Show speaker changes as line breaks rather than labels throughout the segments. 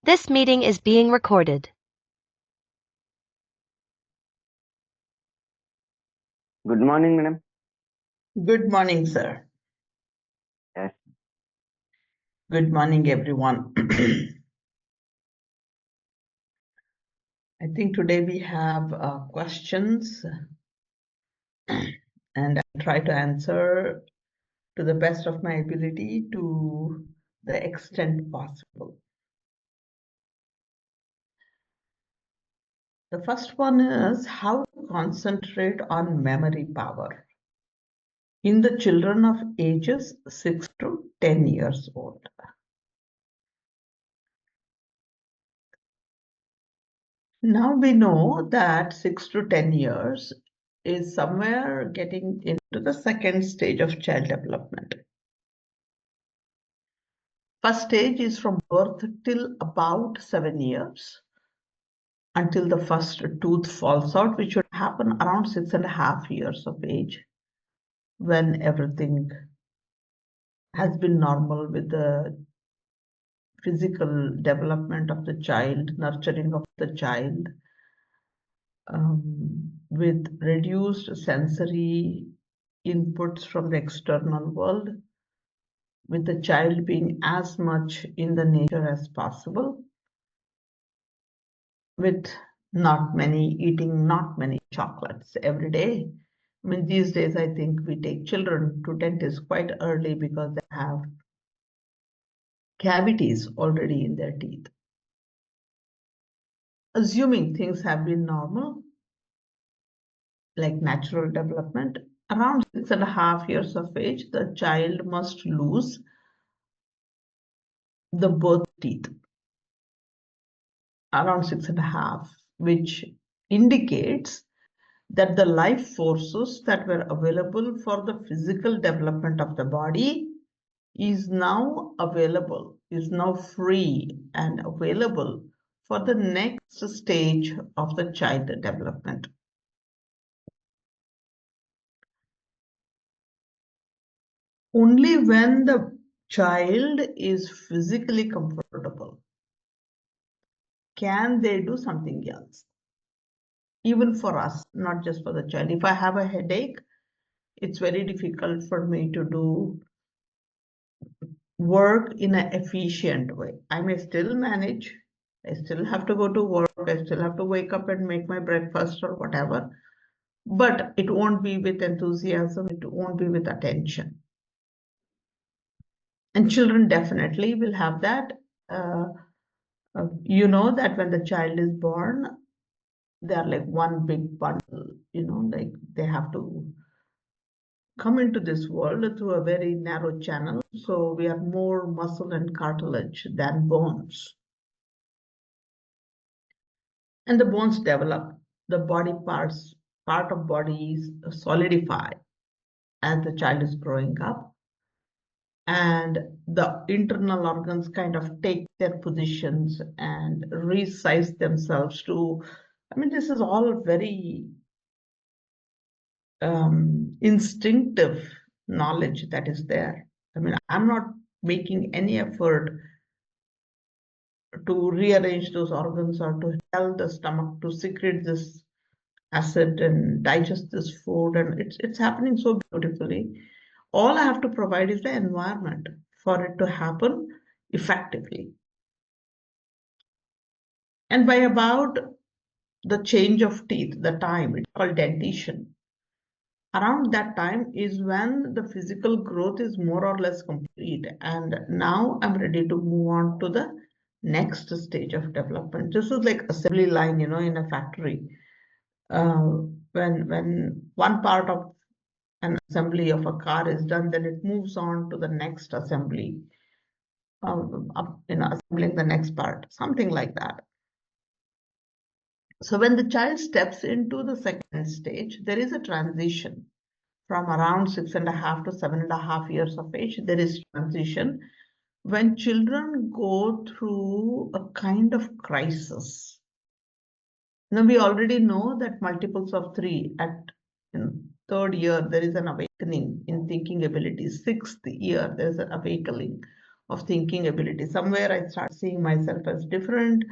This meeting is being recorded.
Good morning, madam.
Good morning, sir.
Yes.
Good morning, everyone. I think today we have questions and I'll try to answer to the best of my ability to the extent possible. The first one is how to concentrate on memory power in the children of ages 6 to 10 years old. Now we know that 6 to 10 years is somewhere getting into the second stage of child development. First stage is from birth till about 7 years until the first tooth falls out, which should happen around 6.5 years of age, when everything has been normal with the physical development of the child, nurturing of the child, with reduced sensory inputs from the external world, with the child being as much in the nature as possible, with eating not many chocolates every day. I mean, these days, I think we take children to dentists quite early because they have cavities already in their teeth. Assuming things have been normal, like natural development, around 6.5 years of age, the child must lose the birth teeth around 6.5, which indicates that the life forces that were available for the physical development of the body is now available, is now free and available for the next stage of the child development. Only when the child is physically comfortable can they do something else. Even for us, not just for the child. If I have a headache, it's very difficult for me to do work in an efficient way. I may still manage. I still have to go to work. I still have to wake up and make my breakfast or whatever. But it won't be with enthusiasm. It won't be with attention. And children definitely will have that. You know that when the child is born, they are like one big bundle, like they have to come into this world through a very narrow channel. So we are more muscle and cartilage than bones. And the bones develop, the part of bodies solidify as the child is growing up. And the internal organs kind of take their positions and resize themselves to, this is all very instinctive knowledge that is there. I'm not making any effort to rearrange those organs or to tell the stomach to secrete this acid and digest this food, and it's happening so beautifully. All I have to provide is the environment for it to happen effectively. And by about the change of teeth, the time, it's called dentition. Around that time is when the physical growth is more or less complete. And now I'm ready to move on to the next stage of development. This is like assembly line, in a factory. When one part of an assembly of a car is done, then it moves on to the next assembly, assembling the next part, something like that. So when the child steps into the second stage, there is a transition from around 6.5 to 7.5 years of age. There is transition when children go through a kind of crisis. Now we already know that multiples of 3 at third year, there is an awakening in thinking abilities. 6th year, there's an awakening. of thinking ability. Somewhere I start seeing myself as different,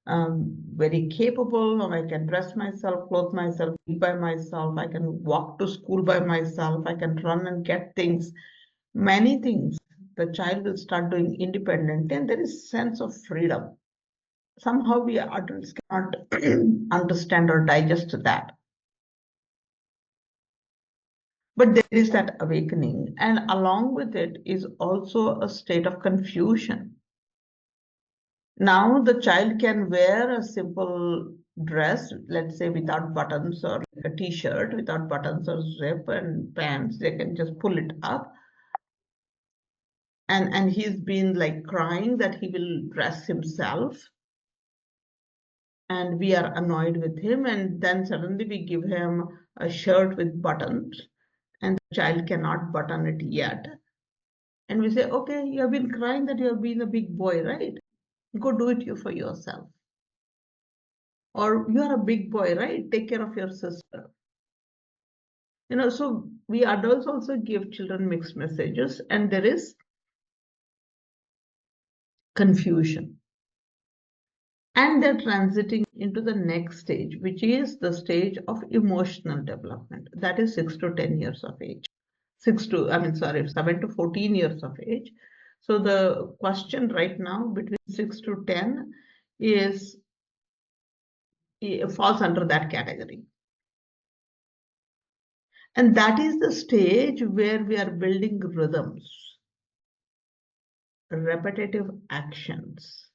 very capable, and I can dress myself, clothe myself, eat by myself, I can walk to school by myself, I can run and get things, many things. The child will start doing independently, and there is sense of freedom. Somehow we adults cannot understand or digest that. But there is that awakening, and along with it is also a state of confusion. Now the child can wear a simple dress, let's say without buttons, or like a t-shirt without buttons or zip, and pants, they can just pull it up. And he's been like crying that he will dress himself. And we are annoyed with him, and then suddenly we give him a shirt with buttons, and the child cannot button it yet. And we say, okay, you have been crying that you have been a big boy, right? Go do it you for yourself. Or you are a big boy, right? Take care of your sister. So we adults also give children mixed messages, and there is confusion. And they're transiting into the next stage, which is the stage of emotional development. That is 6 to 10 years of age. 7 to 14 years of age. So the question right now between 6 to 10 is falls under that category. And that is the stage where we are building rhythms, repetitive actions,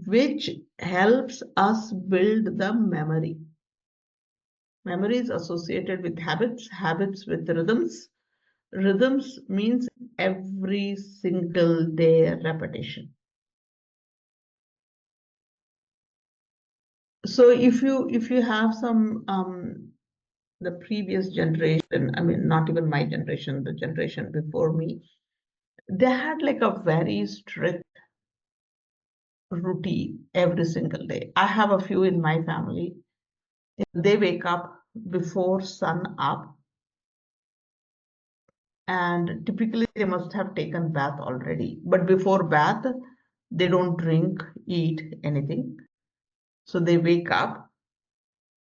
which helps us build the memory. Memory is associated with habits, habits with rhythms. Rhythms means every single day repetition. So if you have some the previous generation, not even my generation, the generation before me, they had like a very strict routine every single day. I have a few in my family. They wake up before sun up, and typically they must have taken bath already. But before bath, they don't drink, eat anything. So they wake up,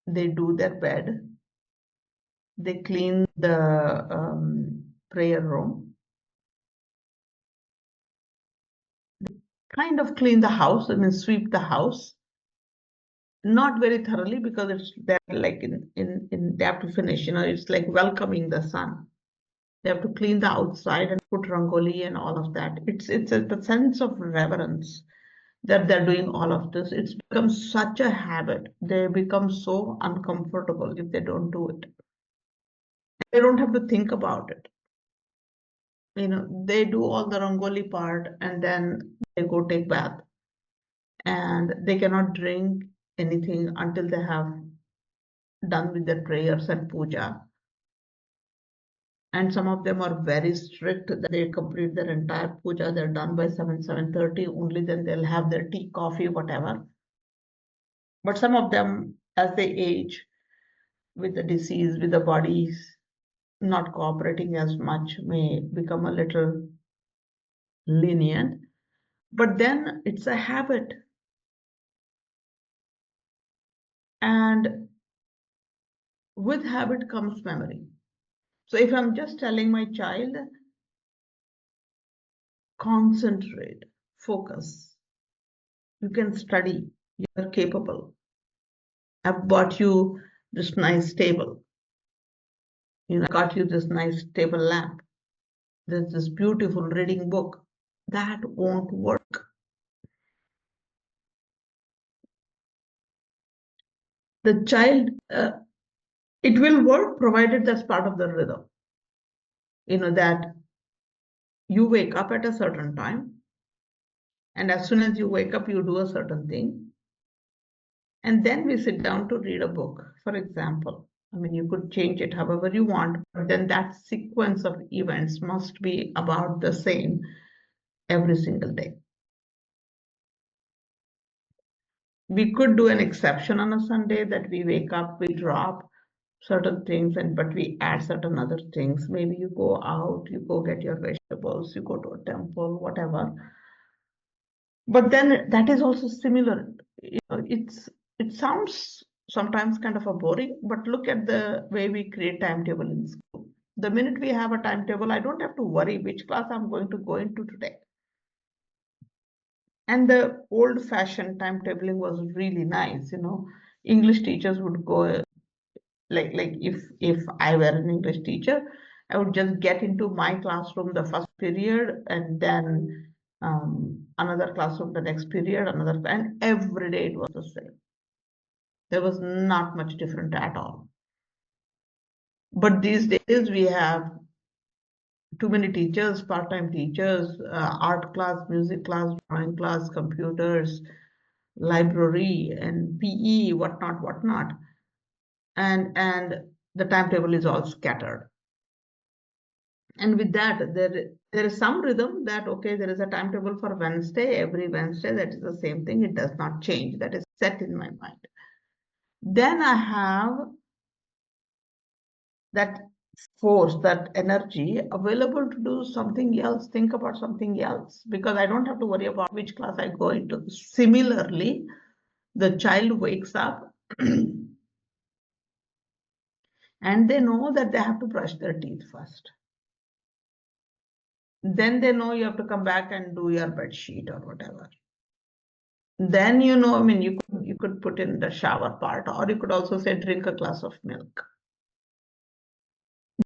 they do their bed, they clean the prayer room, kind of clean the house, sweep the house. Not very thoroughly, because it's there like in they have to finish, it's like welcoming the sun. They have to clean the outside and put rangoli and all of that. It's the sense of reverence that they're doing all of this. It's become such a habit. They become so uncomfortable if they don't do it. They don't have to think about it. They do all the rangoli part, and then they go take bath, and they cannot drink anything until they have done with their prayers and puja. And some of them are very strict that they complete their entire puja. They're done by 7:30. Only then they'll have their tea, coffee, whatever. But some of them, as they age with the disease, with the bodies not cooperating as much, may become a little lenient. But then it's a habit. And with habit comes memory. So if I'm just telling my child, concentrate, focus, you can study, you're capable. I've bought you this nice table. I got you this nice table lamp. There's this beautiful reading book. That won't work. The child, it will work provided that's part of the rhythm. That you wake up at a certain time, and as soon as you wake up, you do a certain thing. And then we sit down to read a book, for example. You could change it however you want, but then that sequence of events must be about the same every single day. We could do an exception on a Sunday that we wake up, we drop certain things, but we add certain other things. Maybe you go out, you go get your vegetables, you go to a temple, whatever. But then that is also similar. It sounds sometimes kind of a boring, but look at the way we create timetable in school. The minute we have a timetable, I don't have to worry which class I'm going to go into today. And the old-fashioned timetabling was really nice, English teachers would go like if I were an English teacher, I would just get into my classroom the first period and then another classroom the next period, and every day it was the same. There was not much different at all. But these days we have too many teachers, part-time teachers, art class, music class, drawing class, computers, library, and PE, whatnot. And the timetable is all scattered. And with that, there is some rhythm that, okay, there is a timetable for Wednesday, every Wednesday, that is the same thing. It does not change. That is set in my mind. Then I have that force, that energy available to do something else, think about something else, because I don't have to worry about which class I go into. Similarly, the child wakes up and they know that they have to brush their teeth first. Then they know you have to come back and do your bed sheet or whatever. Then I mean, you could put in the shower part, or you could also say drink a glass of milk.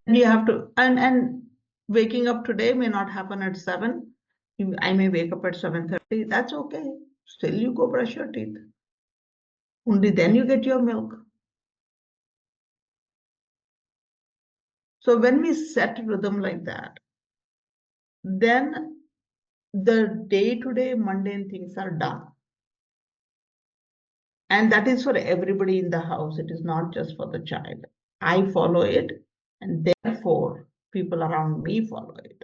Then you have to, and waking up today may not happen at 7. I may wake up at 7:30. That's okay. Still, you go brush your teeth. Only then you get your milk. So when we set rhythm like that, then the day-to-day mundane things are done. And that is for everybody in the house. It is not just for the child. I follow it, and therefore people around me follow it.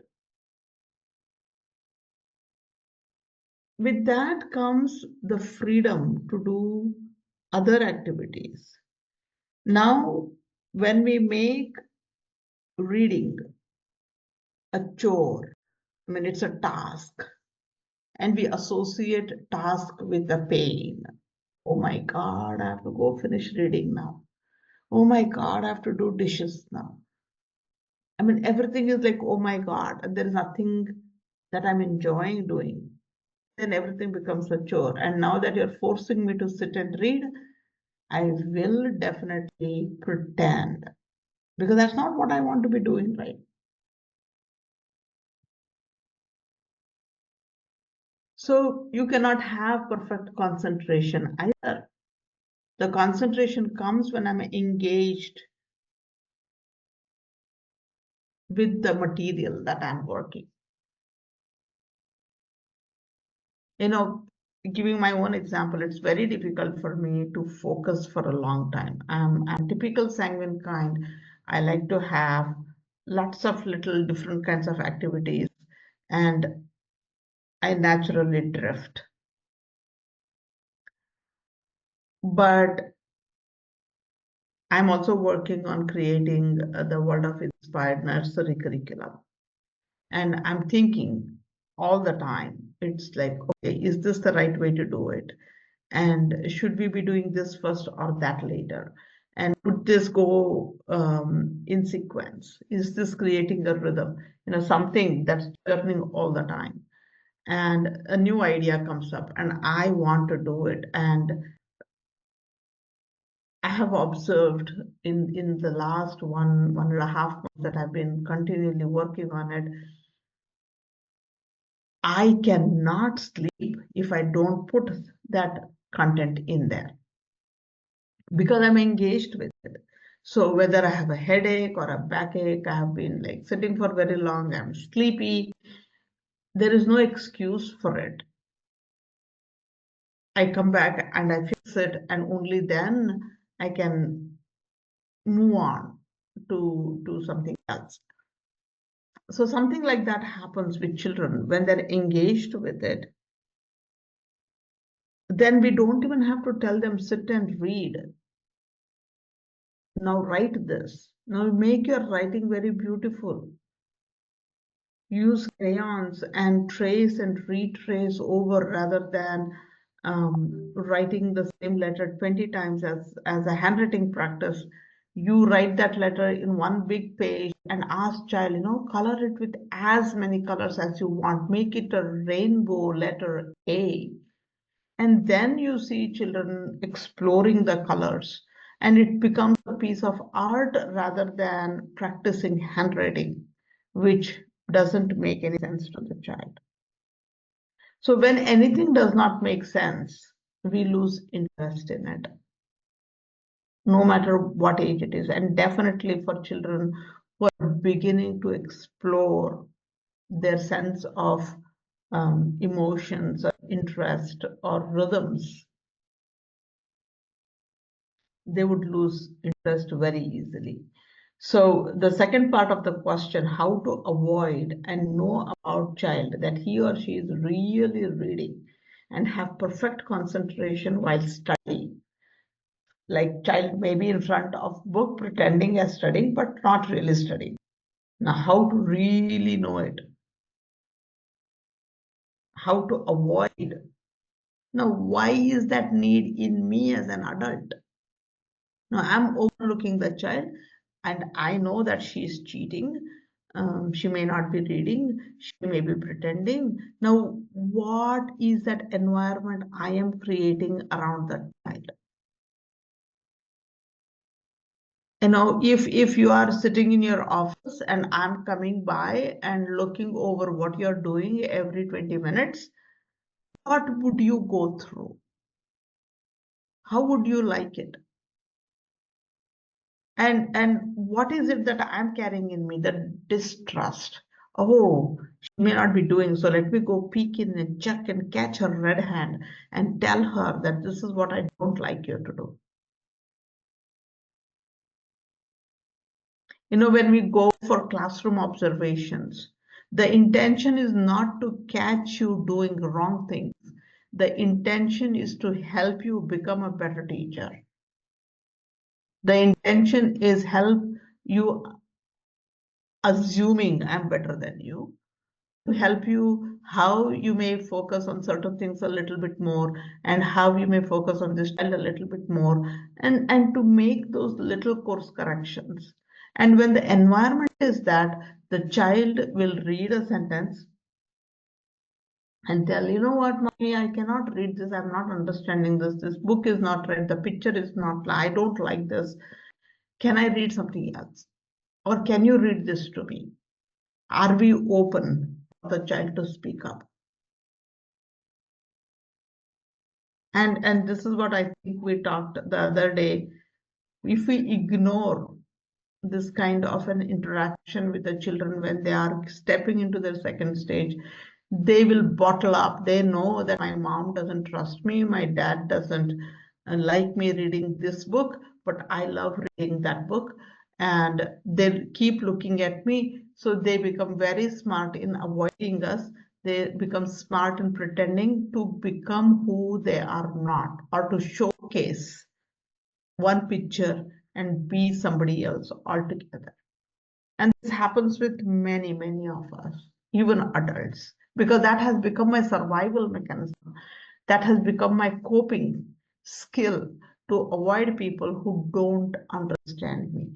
With that comes the freedom to do other activities. Now, when we make reading a chore, I mean, it's a task, and we associate task with the pain. Oh my God, I have to go finish reading now. Oh my God, I have to do dishes now. I mean, everything is like, oh my God, and there is nothing that I'm enjoying doing. Then everything becomes a chore. And now that you're forcing me to sit and read, I will definitely pretend, because that's not what I want to be doing, right? So you cannot have perfect concentration either. The concentration comes when I'm engaged with the material that I'm working. Giving my own example, it's very difficult for me to focus for a long time. I'm typical sanguine kind. I like to have lots of little different kinds of activities, and I naturally drift. But I'm also working on creating the World of Inspired Nursery curriculum. And I'm thinking all the time, it's like, okay, is this the right way to do it? And should we be doing this first or that later? And would this go in sequence? Is this creating a rhythm? Something that's churning all the time. And a new idea comes up and I want to do it. And I have observed in the last 1.5 months that I've been continually working on it, I cannot sleep if I don't put that content in there, because I'm engaged with it. So whether I have a headache or a backache, I have been like sitting for very long, I'm sleepy, there is no excuse for it. I come back and I fix it, and only then I can move on to something else. So something like that happens with children when they're engaged with it. Then we don't even have to tell them sit and read. Now write this. Now make your writing very beautiful. Use crayons and trace and retrace over rather than writing the same letter 20 times as a handwriting practice. You write that letter in one big page and ask child, color it with as many colors as you want. Make it a rainbow letter A. And then you see children exploring the colors, and it becomes a piece of art rather than practicing handwriting, which doesn't make any sense to the child. So when anything does not make sense, we lose interest in it, no matter what age it is. And definitely for children who are beginning to explore their sense of emotions, or interest, or rhythms, they would lose interest very easily. So the second part of the question, how to avoid and know about child that he or she is really reading and have perfect concentration while studying. Like child may be in front of book pretending as studying, but not really studying. Now, how to really know it? How to avoid? Now, why is that need in me as an adult? Now, I'm overlooking the child and I know that she's cheating. She may not be reading, she may be pretending. Now, what is that environment I am creating around that child? If you are sitting in your office and I'm coming by and looking over what you're doing every 20 minutes, what would you go through? How would you like it? And what is it that I'm carrying in me? The distrust. Oh, she may not be doing so. Let me go peek in and check and catch her red hand and tell her that this is what I don't like you to do. When we go for classroom observations, the intention is not to catch you doing wrong things. The intention is to help you become a better teacher. The intention is help you assuming I'm better than you, to help you how you may focus on certain things a little bit more and how you may focus on this child a little bit more, and to make those little course corrections. And when the environment is that, the child will read a sentence and tell, you know what, mommy, I cannot read this, I'm not understanding this book is not right, the picture is not, I don't like this, can I read something else, or can you read this to me? Are we open for the child to speak up? And this is what I think we talked the other day. If we ignore this kind of an interaction with the children when they are stepping into their second stage, they will bottle up. They know that my mom doesn't trust me, my dad doesn't like me reading this book, but I love reading that book. And they keep looking at me. So they become very smart in avoiding us. They become smart in pretending to become who they are not, or to showcase one picture and be somebody else altogether. And this happens with many, many of us, even adults, because that has become my survival mechanism. That has become my coping skill to avoid people who don't understand me.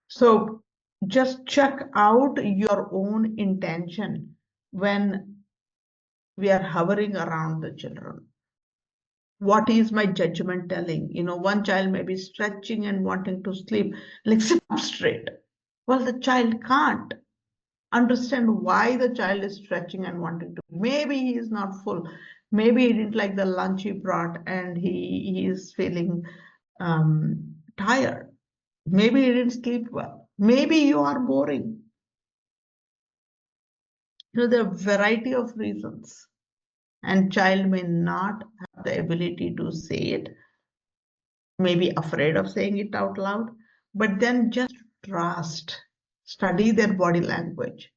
So just check out your own intention when we are hovering around the children. What is my judgment telling? One child may be stretching and wanting to sleep, like sit up straight. Well, the child can't understand why the child is stretching and wanting to. Maybe he is not full. Maybe he didn't like the lunch he brought and he is feeling tired. Maybe he didn't sleep well. Maybe you are boring. There are a variety of reasons. And child may not have the ability to say it, may be afraid of saying it out loud, but then just trust, study their body language.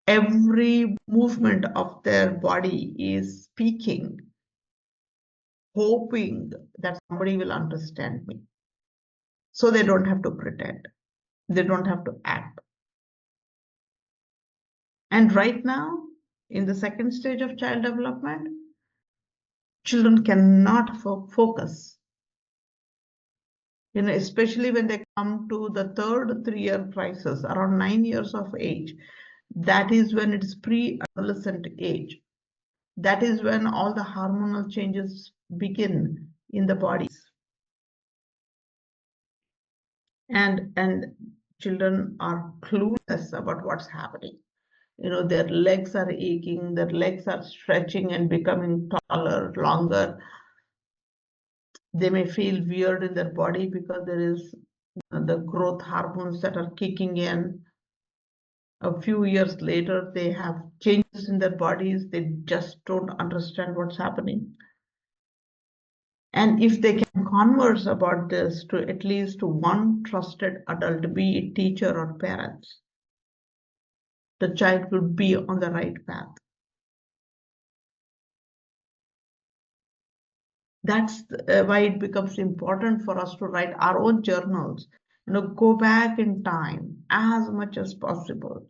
Every movement of their body is speaking. hoping that somebody will understand me. So they don't have to pretend. They don't have to act. And right now, in the second stage of child development, children cannot focus. Especially when they come to the third 3-year crisis, around 9 years of age, that is when it's pre-adolescent age. That is when all the hormonal changes begin in the bodies. And children are clueless about what's happening. Their legs are aching, their legs are stretching and becoming taller, longer. They may feel weird in their body because there is the growth hormones that are kicking in. A few years later, they have changes in their bodies. They just don't understand what's happening. And if they can converse about this to at least one trusted adult, be it teacher or parents, the child will be on the right path. That's why it becomes important for us to write our own journals, go back in time as much as possible.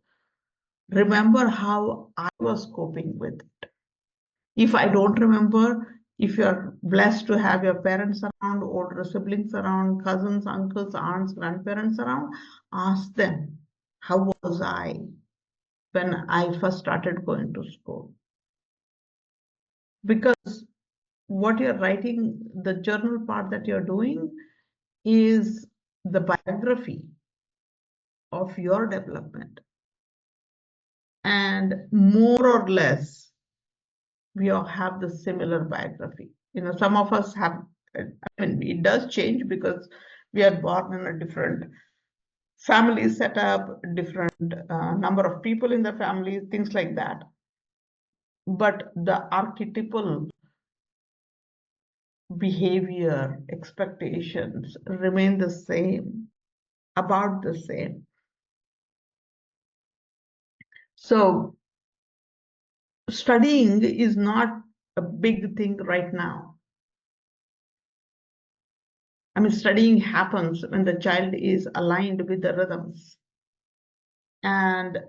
Remember how I was coping with it. If I don't remember, if you're blessed to have your parents around, older siblings around, cousins, uncles, aunts, grandparents around, ask them, how was I when I first started going to school? Because what you're writing, the journal part that you're doing, is the biography of your development. And more or less, we all have the similar biography. Some of us have, it does change because we are born in a different family setup, different number of people in the family, things like that. But the archetypal behavior, expectations remain the same, about the same. So studying is not a big thing right now. Studying happens when the child is aligned with the rhythms. And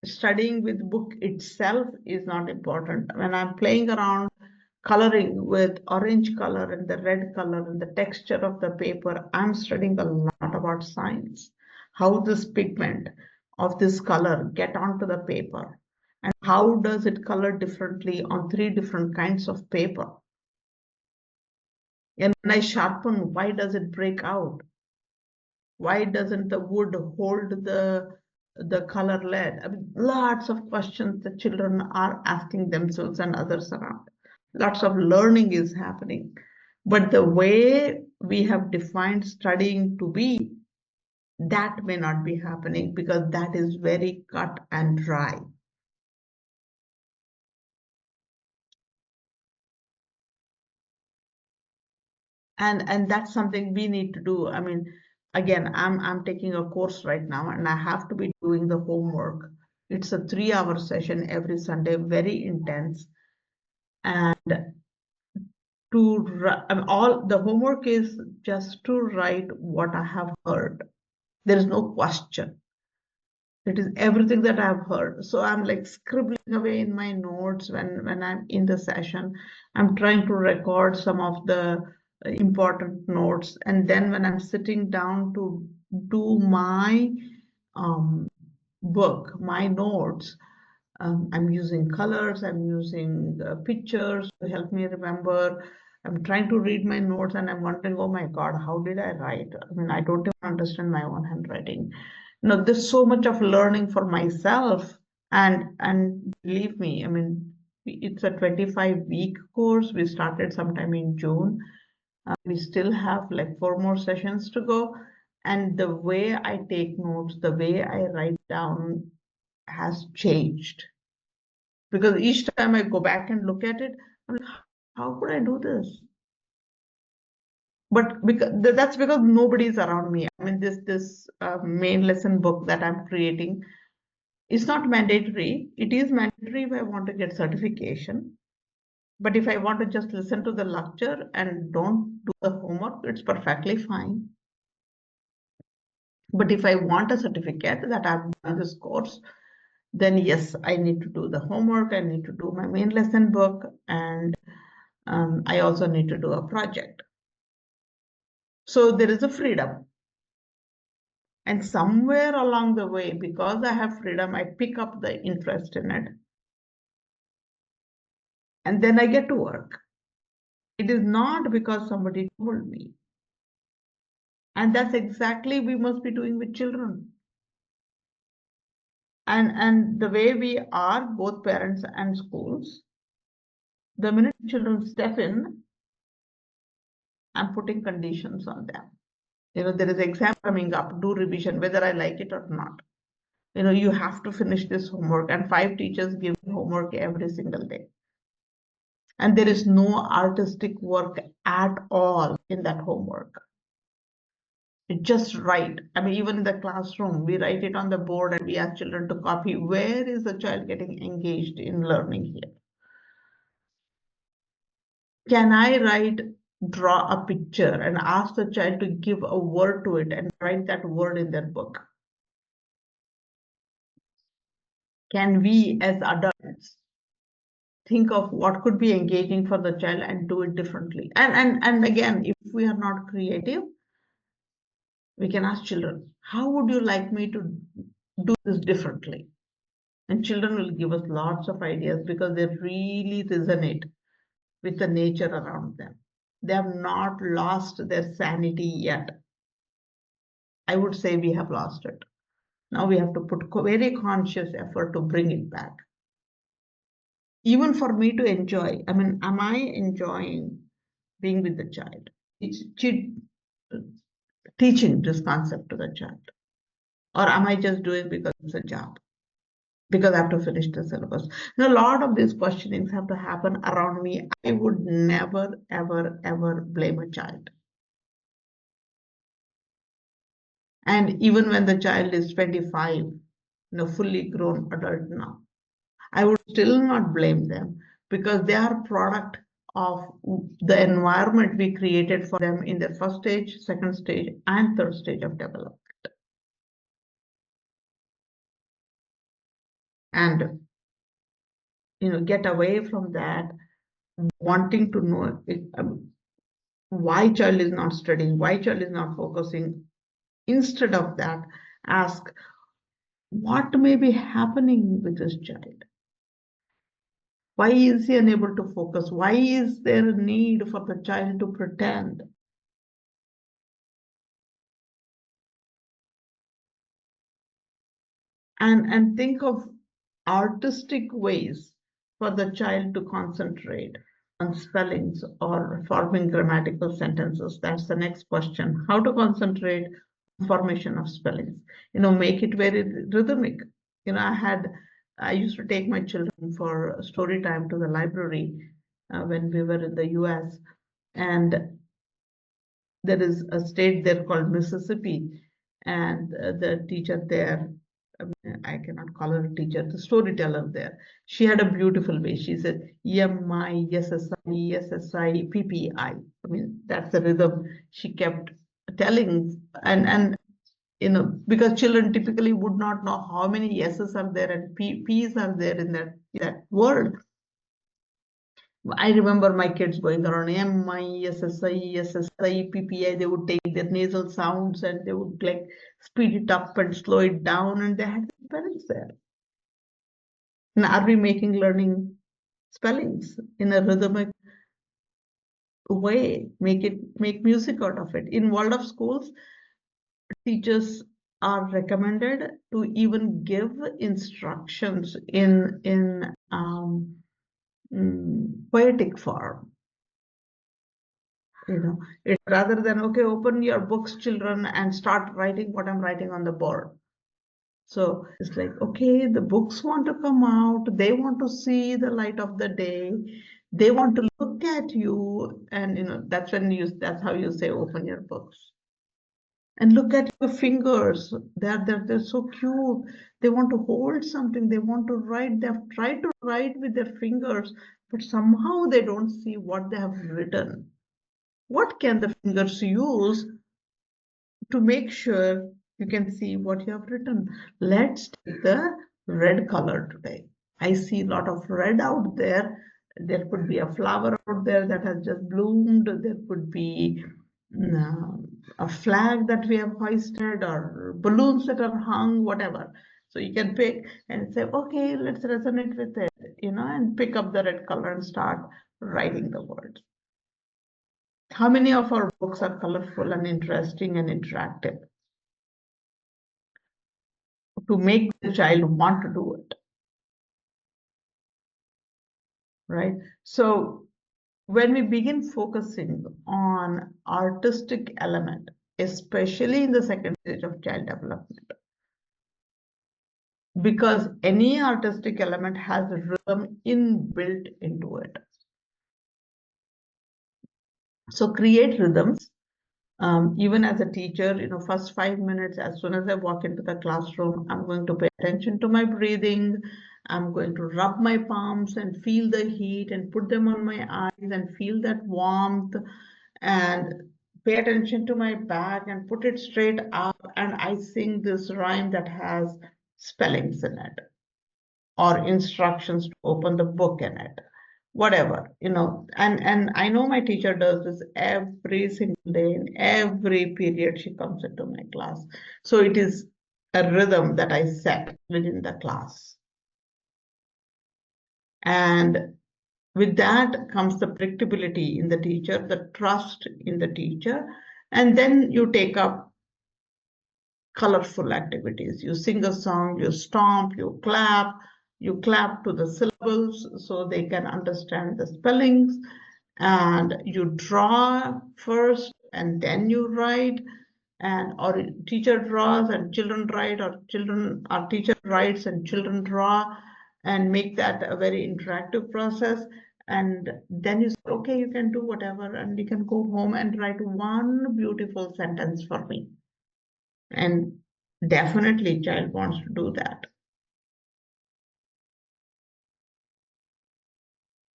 studying with book itself is not important. When I'm playing around coloring with orange color and the red color and the texture of the paper, I'm studying a lot about science. How this pigment of this color get onto the paper, and how does it color differently on 3 different kinds of paper. And when I sharpen, why does it break out? Why doesn't the wood hold the color lead? Lots of questions the children are asking themselves and others around. Lots of learning is happening. But the way we have defined studying to be, that may not be happening because that is very cut and dry. And that's something we need to do. Again, I'm taking a course right now and I have to be doing the homework. It's a 3-hour session every Sunday, very intense. And all the homework is just to write what I have heard. There is no question. It is everything that I've heard. So I'm like scribbling away in my notes when I'm in the session. I'm trying to record some of the important notes. And then when I'm sitting down to do my book, my notes, I'm using colors, I'm using pictures to help me remember. I'm trying to read my notes and I'm wondering, oh my God, how did I write? I don't even understand my own handwriting. There's so much of learning for myself. And believe me, it's a 25-week course. We started sometime in June. We still have like 4 more sessions to go. And the way I take notes, the way I write down has changed. Because each time I go back and look at it, I'm like, how could I do this? But that's because nobody's around me. This main lesson book that I'm creating is not mandatory. It is mandatory if I want to get certification. But if I want to just listen to the lecture and don't do the homework, it's perfectly fine. But if I want a certificate that I've done this course, then yes, I need to do the homework, I need to do my main lesson book, and I also need to do a project. So there is a freedom. And somewhere along the way, because I have freedom, I pick up the interest in it. And then I get to work. It is not because somebody told me. And that's exactly we must be doing with children. And the way we are, both parents and schools, the minute children step in, I'm putting conditions on them. There is exam coming up, do revision, whether I like it or not. You have to finish this homework, and 5 teachers give homework every single day. And there is no artistic work at all in that homework. It's just write. I mean, even in the classroom, we write it on the board and we ask children to copy. Where is the child getting engaged in learning here? Can I draw a picture and ask the child to give a word to it and write that word in their book? Can we as adults think of what could be engaging for the child and do it differently? And again, if we are not creative, we can ask children, how would you like me to do this differently? And children will give us lots of ideas because they really resonate with the nature around them. They have not lost their sanity yet. I would say we have lost it. Now we have to put very conscious effort to bring it back. Even for me to enjoy, I mean, am I enjoying being with the child? Teaching this concept to the child? Or am I just doing because it's a job? Because I have to finish the syllabus. Now, a lot of these questionings have to happen around me. I would never, ever, ever blame a child. And even when the child is 25, fully grown adult now, I would still not blame them because they are product of the environment we created for them in their first stage, second stage, and third stage of development. And get away from that, wanting to know why child is not studying, why child is not focusing. Instead of that, ask what may be happening with this child. Why is he unable to focus? Why is there a need for the child to pretend? And think of artistic ways for the child to concentrate on spellings or forming grammatical sentences. That's the next question. How to concentrate on formation of spellings? Make it very rhythmic. I used to take my children for story time to the library when we were in the US, and there is a state there called Mississippi, and the teacher there, I cannot call her a teacher, the storyteller there, she had a beautiful way. She said, EMI, SSI, SSI, PPI. I mean, that's the rhythm she kept telling. And because children typically would not know how many S's are there and P's are there in that word. I remember my kids going around MI, SSI, SSI, PPI. They would take their nasal sounds and they would like speed it up and slow it down, and they had their parents there. Now, are we making learning spellings in a rhythmic way? Make music out of it. In world of schools, teachers are recommended to even give instructions in poetic form. It's rather than, okay, open your books, children, and start writing what I'm writing on the board. So it's like, okay, the books want to come out, they want to see the light of the day, they want to look at you, and that's how you say open your books. And look at your fingers. They're so cute. They want to hold something. They want to write. They have tried to write with their fingers, but somehow they don't see what they have written. What can the fingers use to make sure you can see what you have written? Let's take the red color today. I see a lot of red out there. There could be a flower out there that has just bloomed. There could be a flag that we have hoisted or balloons that are hung, whatever. So you can pick and say, okay, let's resonate with it, and pick up the red color and start writing the words. How many of our books are colorful and interesting and interactive to make the child want to do it, right? So when we begin focusing on artistic element, especially in the second stage of child development, because any artistic element has a rhythm inbuilt into it. So create rhythms. Even as a teacher, first 5 minutes, as soon as I walk into the classroom, I'm going to pay attention to my breathing. I'm going to rub my palms and feel the heat and put them on my eyes and feel that warmth and pay attention to my back and put it straight up. And I sing this rhyme that has spellings in it or instructions to open the book in it, whatever, and I know my teacher does this every single day in every period she comes into my class. So it is a rhythm that I set within the class, and with that comes the predictability in the teacher, the trust in the teacher, and then you take up colorful activities. You sing a song, you stomp, you clap to the syllables so they can understand the spellings, and you draw first and then you write, and or teacher draws and children write, or teacher writes and children draw, and make that a very interactive process. And then you say, okay, you can do whatever, and you can go home and write one beautiful sentence for me. And definitely child wants to do that.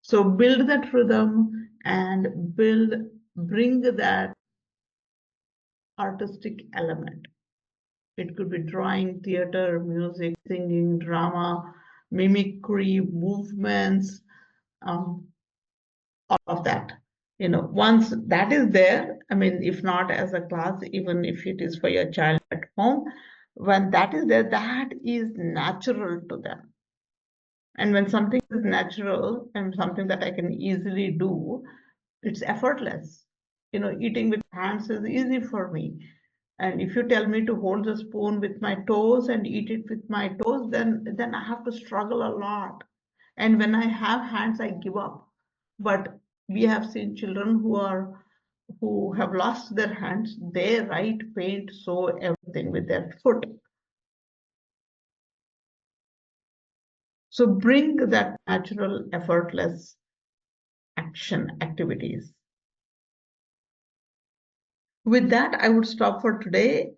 So build that rhythm and bring that artistic element. It could be drawing, theater, music, singing, drama, mimicry, movements, all of that. Once that is there, I mean, if not as a class, even if it is for your child at home, when that is there, that is natural to them. And when something is natural and something that I can easily do, it's effortless. Eating with hands is easy for me. And if you tell me to hold the spoon with my toes and eat it with my toes, then I have to struggle a lot. And when I have hands, I give up. But we have seen children who have lost their hands. They write, paint, sew everything with their foot. So bring that natural, effortless action activities. With that, I would stop for today.